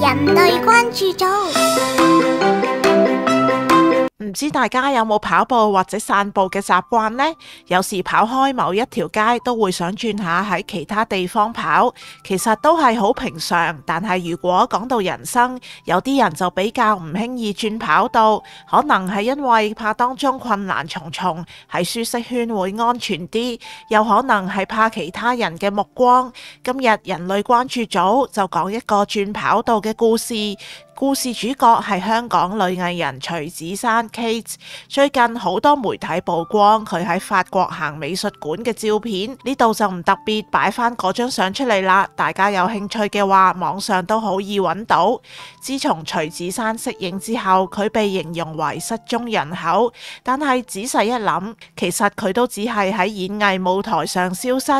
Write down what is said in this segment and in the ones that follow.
人類關注組。唔知大家有冇跑步或者散步嘅習慣呢？有時跑開某一條街都會想轉下喺其他地方跑，其實都係好平常。但係如果講到人生，有啲人就比較唔輕易轉跑道，可能係因為怕當中困難重重，喺舒適圈會安全啲，又可能係怕其他人嘅目光。今日人類關注組就講一個轉跑道嘅故事。故事主角係香港女藝人徐子珊 Kate。 最近好多媒體曝光佢喺法國行美術館嘅照片，呢度就唔特別擺翻嗰張相出嚟啦。大家有興趣嘅話，網上都好易揾到。自從徐子珊息影之後，佢被形容為失蹤人口，但係仔細一諗，其實佢都只係喺演藝舞台上消失，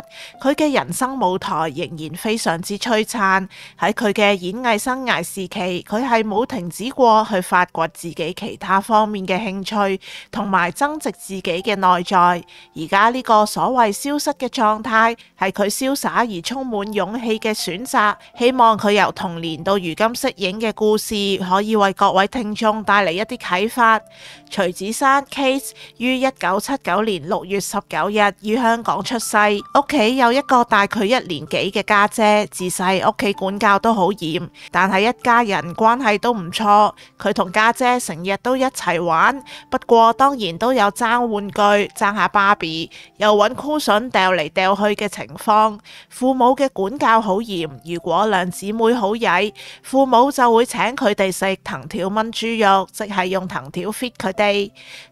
佢嘅人生舞台仍然非常之璀璨。喺佢嘅演藝生涯時期，佢係冇停止過去發掘自己其他方面嘅興趣，同埋增值自己嘅內在。而家呢個所謂消失嘅狀態，係佢瀟灑而充滿勇氣嘅選擇。希望佢由童年到如今息影嘅故事，可以為各位聽眾帶嚟一啲啟發。徐子珊 Kate 於1979年6月19日於香港出世，屋企有一個大佢1年幾嘅家姐，自細屋企管教都好嚴，但係一家人關係都唔錯。佢同家姐成日都一齊玩，不過當然都有爭玩具、爭下芭比，又揾 cushion 掉嚟掉去嘅情況。父母嘅管教好嚴，如果兩姊妹好曳，父母就會請佢哋食藤條炆豬肉，即係用藤條 fit 佢哋。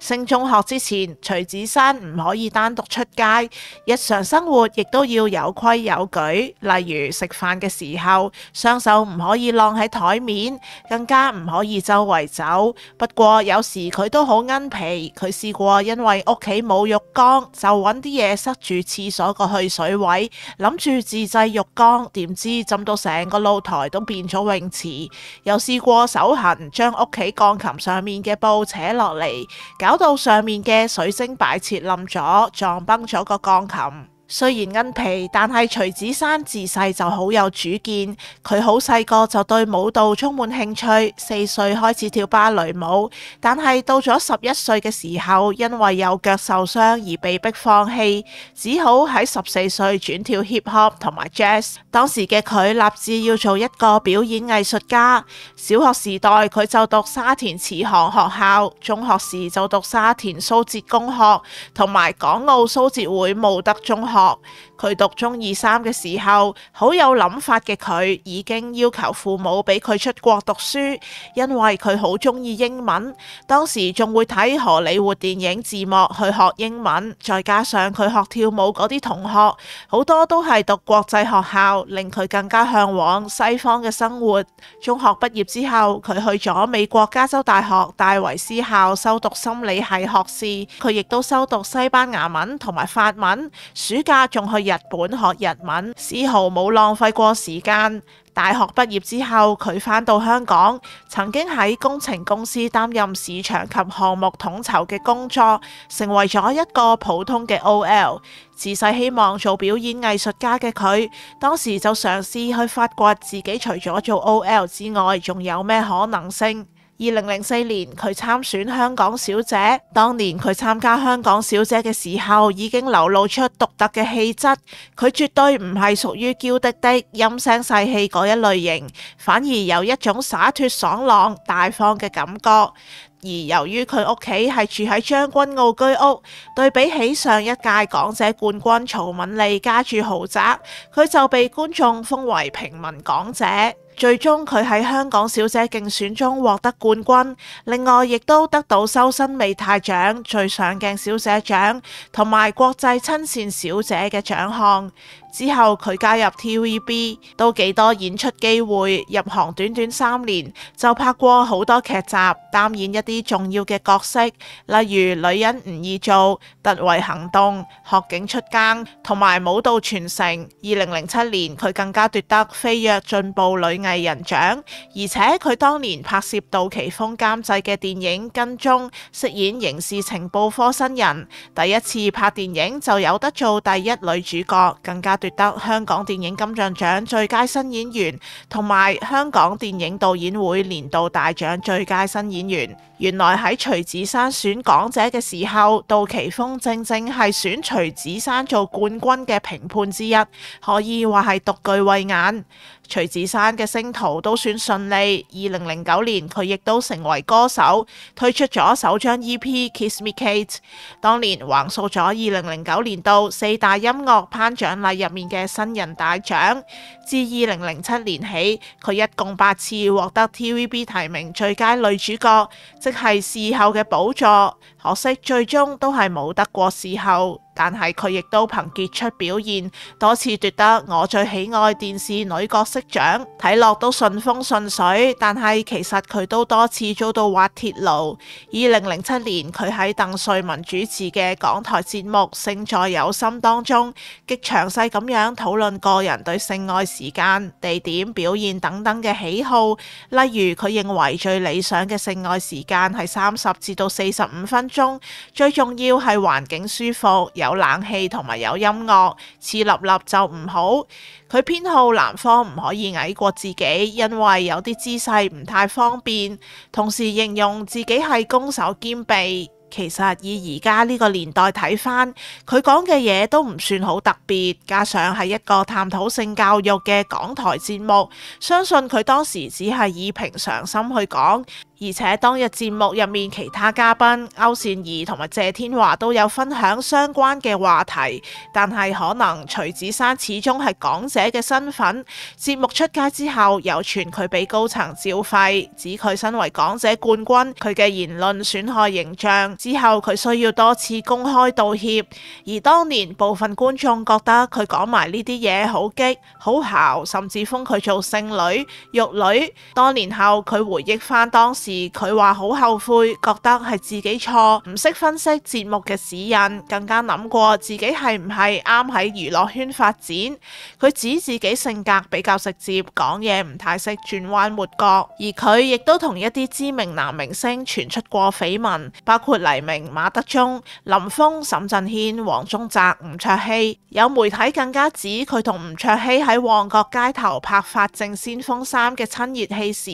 升中學之前，徐子珊唔可以單獨出街，日常生活亦都要有規有矩，例如食飯嘅時候，雙手唔可以晾喺台面，更加唔可以周圍走。不過有時佢都好奀皮，佢試過因為屋企冇浴缸，就揾啲嘢塞住廁所個去水位，諗住自製浴缸，點知浸到成個露台都變咗泳池。又試過手痕將屋企鋼琴上面嘅布扯落嚟，搞到上面嘅水晶擺設冧咗，撞崩咗個鋼琴。雖然奀皮，但係徐子珊自細就好有主見。佢好細個就對舞蹈充滿興趣，4歲開始跳芭蕾舞，但係到咗11歲嘅時候，因為右腳受傷而被迫放棄，只好喺14歲轉跳 hip hop 同埋 jazz。當時嘅佢立志要做一個表演藝術家。小學時代佢就讀沙田慈航學校，中學時就讀沙田蘇浙公學同埋港澳蘇浙會慕德中學。佢讀中2、3嘅時候，好有諗法嘅佢已經要求父母俾佢出國讀書，因為佢好中意英文。當時仲會睇荷里活電影字幕去學英文，再加上佢學跳舞嗰啲同學好多都係讀國際學校，令佢更加向往西方嘅生活。中學畢業之後，佢去咗美國加州大學戴維斯校修讀心理系學士，佢亦都修讀西班牙文同埋法文，暑假仲去日本學日文，絲毫冇浪費過時間。大學畢業之後，佢返到香港，曾經喺工程公司擔任市場及項目統籌嘅工作，成為咗一個普通嘅 OL。自細希望做表演藝術家嘅佢，當時就嘗試去發掘自己除咗做 OL 之外，仲有咩可能性。2004年佢參選香港小姐，當年佢參加香港小姐嘅時候，已經流露出獨特嘅氣質。佢絕對唔係屬於嬌滴滴、陰聲細氣嗰一類型，反而有一種灑脫爽朗、大方嘅感覺。而由於佢屋企係住喺將軍澳居屋，對比起上一屆港姐冠軍曹敏莉家住豪宅，佢就被觀眾封為平民港姐。最終佢喺香港小姐競選中獲得冠軍，另外亦都得到修身美態獎、最上鏡小姐獎同埋國際親善小姐嘅獎項。之後佢加入 TVB， 都幾多演出機會，入行短短3年就拍過好多劇集，擔演一啲重要嘅角色，例如女人唔易做、突圍行動、學警出更同埋舞蹈傳承。2007年佢更加奪得飛躍進步女藝人獎，而且佢當年拍攝杜琪峰監製嘅電影《跟蹤》，飾演刑事情報科新人，第一次拍電影就有得做第一女主角，更加奪得香港電影金像獎最佳新演員同埋香港電影導演會年度大獎最佳新演員。原來喺徐子珊選港姐嘅時候，杜琪峰正正係選徐子珊做冠軍嘅評判之一，可以話係獨具慧眼。徐子珊嘅星途都算順利，2009年佢亦都成為歌手，推出咗首張 EP Kiss Me Kate， 當年橫掃咗2009年度4大音樂頒獎禮入面嘅新人大獎。自2007年起，佢一共8次獲得 TVB 提名最佳女主角，即係視后嘅寶座，可惜最終都係冇得過視后。但係佢亦都憑傑出表現，多次奪得我最喜愛電視女角色獎，睇落都順風順水。但係其實佢都多次遭到滑鐵盧。2007年，佢喺鄧瑞文主持嘅港台節目《性在有心》當中，極詳細咁樣討論個人對性愛時間、地點、表現等等嘅喜好。例如，佢認為最理想嘅性愛時間係30至到45分鐘，最重要係環境舒服，有冷氣同埋有音樂，黐立立就唔好。佢偏好男方唔可以矮過自己，因為有啲姿勢唔太方便。同時形容自己係攻守兼備。其實以而家呢個年代睇返，佢講嘅嘢都唔算好特別，加上係一個探討性教育嘅港台節目，相信佢當時只係以平常心去講。而且當日節目入面其他嘉賓歐善儀同埋謝天華都有分享相關嘅話題，但係可能徐子珊始終係港姐嘅身份，節目出街之後有傳佢俾高層照肺，指佢身為港姐冠軍，佢嘅言論損害形象，之後佢需要多次公開道歉。而當年部分觀眾覺得佢講埋呢啲嘢好激好姣，甚至封佢做聖女、玉女。多年後佢回憶翻當時，佢話好後悔，覺得係自己錯，唔識分析節目嘅指引，更加諗過自己係唔係啱喺娛樂圈發展。佢指自己性格比較直接，講嘢唔太識轉彎抹角。而佢亦都同一啲知名男明星傳出過緋聞，包括黎明、馬德鐘、林峰、沈震軒、黃宗澤、吳卓羲。有媒體更加指佢同吳卓羲喺旺角街頭拍《法證先鋒3》嘅親熱戲時，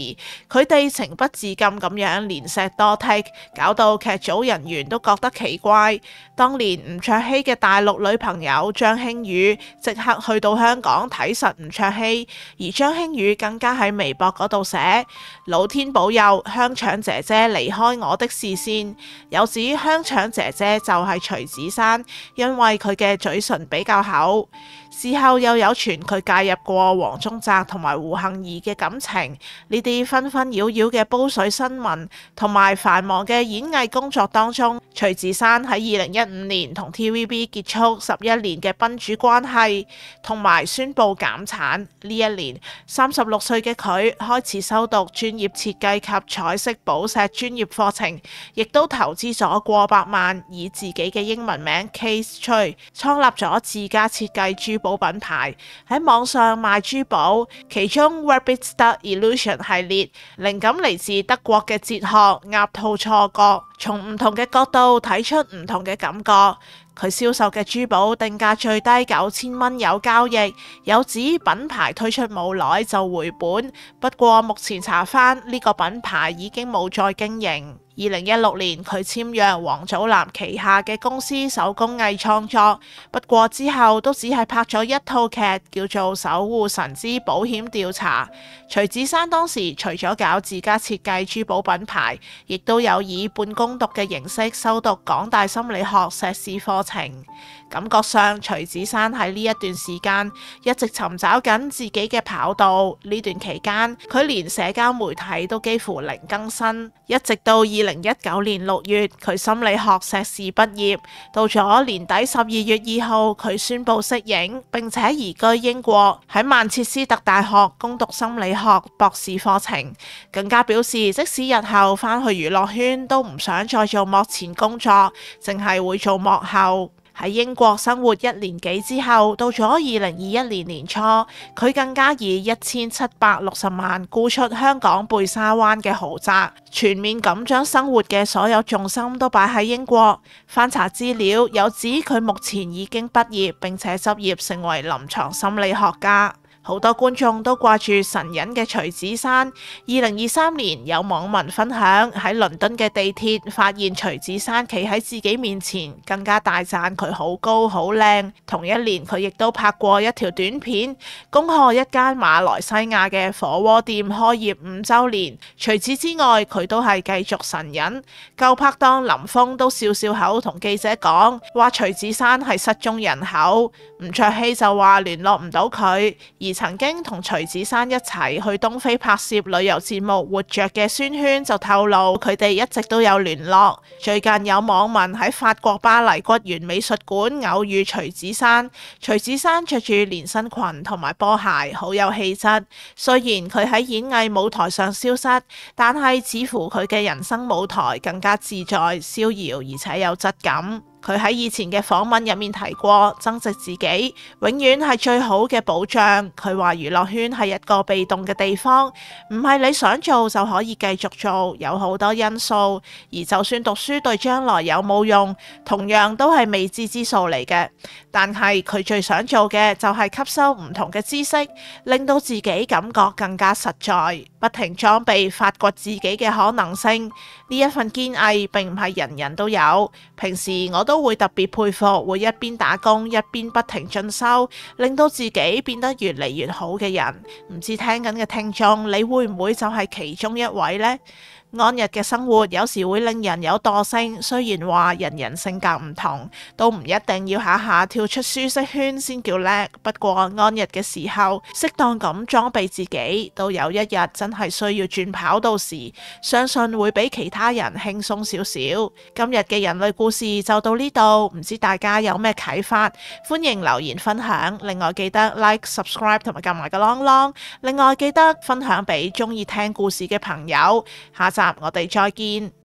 佢哋情不自禁咁樣連錫多剔，搞到劇組人員都覺得奇怪。當年吳卓羲嘅大陸女朋友張馨予即刻去到香港睇實吳卓羲，而張馨予更加喺微博嗰度寫：老天保佑香腸姐姐離開我的視線。有指香腸姐姐就係徐子珊，因為佢嘅嘴唇比較厚。事後又有傳佢介入過黃宗澤同埋胡杏兒嘅感情。呢啲紛紛擾擾嘅煲水新聞同埋繁忙嘅演藝工作當中，徐子珊喺2015年同 TVB 結束11年嘅賓主關係，同埋宣布減產。呢一年36歲嘅佢開始修讀專業設計及彩色寶石專業課程，亦都投資咗過百萬，以自己嘅英文名 Case Choy 創立咗自家設計珠寶品牌，喺網上賣珠寶，其中 Rabbit Star Illusion 系列靈感嚟自德國嘅哲學鴨兔錯覺，從唔同嘅角度睇出唔同嘅感覺。佢銷售嘅珠寶定價最低9000蚊有交易，有指品牌推出冇耐就回本，不過目前查返呢個品牌已經冇再經營。2016年佢簽約王祖藍旗下嘅公司手工藝創作，不過之後都只係拍咗一套劇，叫做《守護神之保險調查》。徐子珊當時除咗搞自家設計珠寶品牌，亦都有以半工讀嘅形式修讀港大心理學碩士課程。感覺上徐子珊喺呢一段時間一直尋找緊自己嘅跑道。呢段期間佢連社交媒體都幾乎零更新，一直到2019年6月佢心理學碩士畢業，到咗年底12月2號佢宣布息影，並且移居英國，喺曼徹斯特大學攻讀心理學博士課程。更加表示即使日後返去娛樂圈都唔想再做幕前工作，淨係會做幕後。喺英國生活1年幾之後，到咗2021年年初，佢更加以1760萬沽出香港貝沙灣嘅豪宅，全面咁將生活嘅所有重心都擺喺英國。翻查資料，有指佢目前已經畢業並且執業成為臨床心理學家。好多觀眾都掛住神隱嘅徐子珊。2023年有網民分享喺倫敦嘅地鐵發現徐子珊企喺自己面前，更加大讚佢好高好靚。同一年佢亦都拍過一條短片，恭賀一間馬來西亞嘅火鍋店開業5週年。除此之外，佢都係繼續神隱。舊拍檔林峰都笑笑口同記者講話徐子珊係失蹤人口。吳卓羲就話聯絡唔到佢，而曾經同徐子珊一齊去東非拍攝旅遊節目《活着》嘅孫軒就透露佢哋一直都有聯絡。最近有網民喺法國巴黎骨源美術館偶遇徐子珊，徐子珊着住連身裙同埋波鞋，好有氣質。雖然佢喺演藝舞台上消失，但係似乎佢嘅人生舞台更加自在、逍遙而且有質感。佢喺以前嘅訪問入面提過，增值自己永遠係最好嘅保障。佢話娛樂圈係一個被動嘅地方，唔係你想做就可以繼續做，有好多因素。而就算讀書對將來有冇用，同樣都係未知之數嚟嘅。但係佢最想做嘅就係吸收唔同嘅知識，令到自己感覺更加實在，不停裝備發掘自己嘅可能性。呢一份堅毅並唔係人人都有。平時我都會特別佩服會一邊打工一邊不停進修，令到自己變得越嚟越好嘅人。唔知聽緊嘅聽眾，你會唔會就係其中一位呢？安逸嘅生活有時會令人有惰性，雖然話人人性格唔同，都唔一定要下下跳出舒適圈先叫叻。不過安逸嘅時候，適當咁裝備自己，到有一日真係需要轉跑道時，相信會比其他人輕鬆少少。今日嘅人類故事就到呢度，唔知大家有咩啟發？歡迎留言分享。另外記得 like、subscribe 同埋撳埋個啷啷。另外記得分享俾中意聽故事嘅朋友。下集我哋再見。